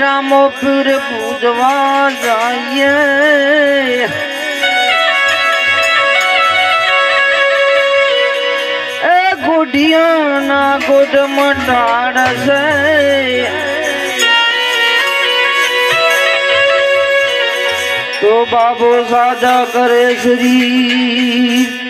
રામો પીર પૂજવા જઈએ એ ગોઢિયાના ગોઢમાં ડાળ છે તો બાબો સાજા કરે શ્રી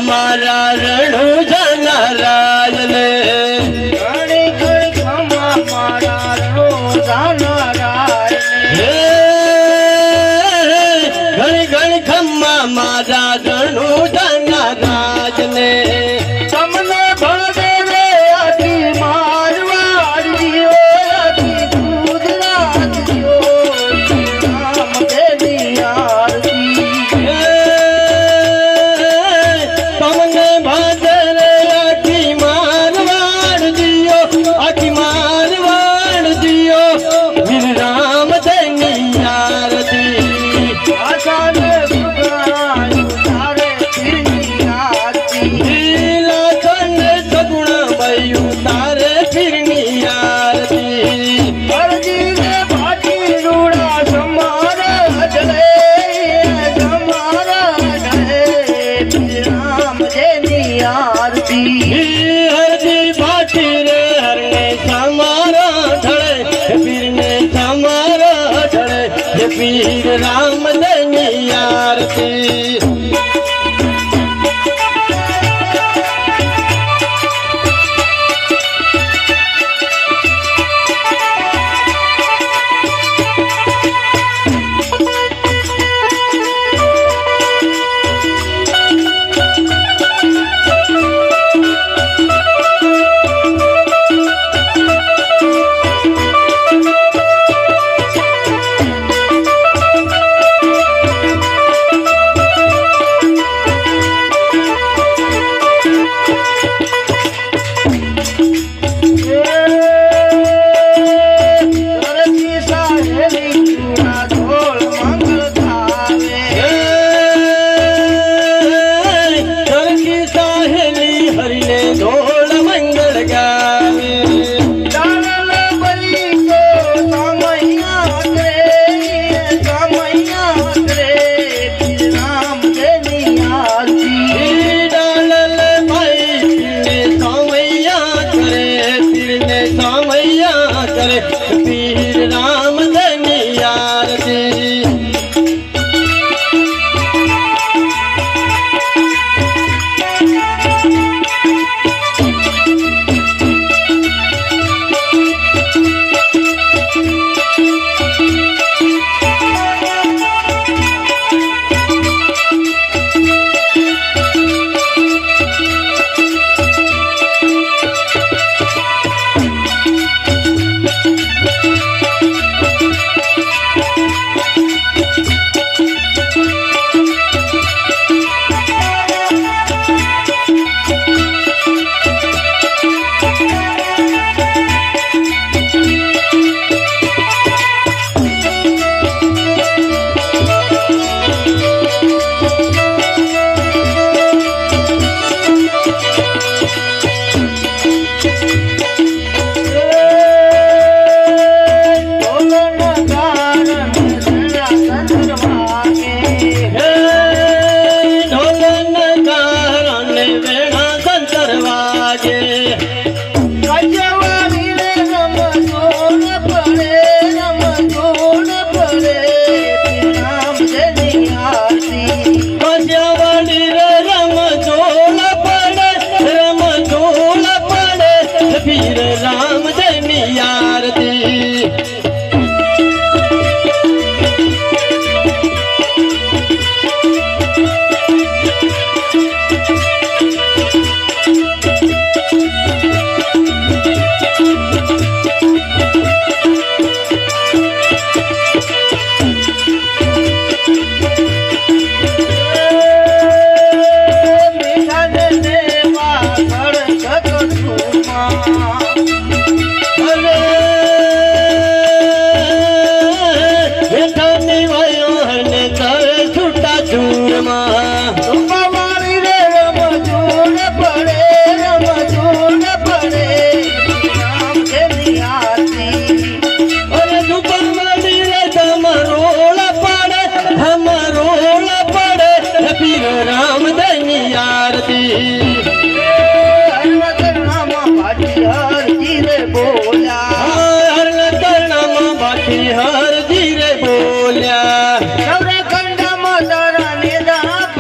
મારા રણુ જનારાજ ને ઘણી ઘણી ખમા મારા રણુ જનારાજ ને ઘણી ઘણી ખમ્મા મારા રણુ જનારાજ ને તમને ભળે રે આથી મારવાડ જીઓ આથી ગુજરાત જીઓ રામ દેવી આરતી તમને ભાદરે આખી મારવાડ દિયો વીર રામ દેની આરતી આસાને સુગરાયું તારે ફીરની આરતી લીલા છંદ સગુણ બયું તારે ફીરની આરતી અરજી રે ભાટી રૂડા સમારા જલે રામ જેની આરતી હરજી ભાટી રે હરને સમારા ઢળે પીરને સમારા ઢળે પીર રામ દેની આરતી ધરતી સાહેલી ચૂડા ઢોલ મંગળ થાવે સરખી સાહેલી હરિને ઢોળ મંગળ ગાવે ચાલલ બલી કો સમૈયા કરે રામ જેની આરતી ડાલલ ભાઈ પીરને સામૈયા કરે પીરને સામૈયા કરે પીર રામ દેની આરતી નવરે કંડમાં તારા નિદા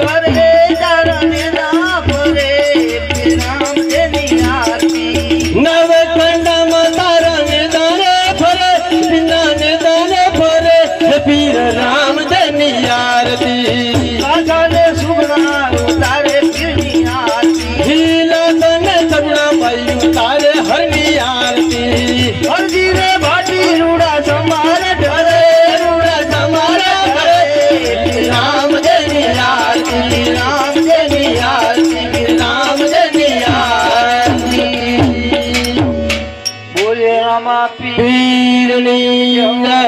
શ્રી રામજની આરતી શ્રી રામજની આરતી બોલે રામા પીર પીરની જય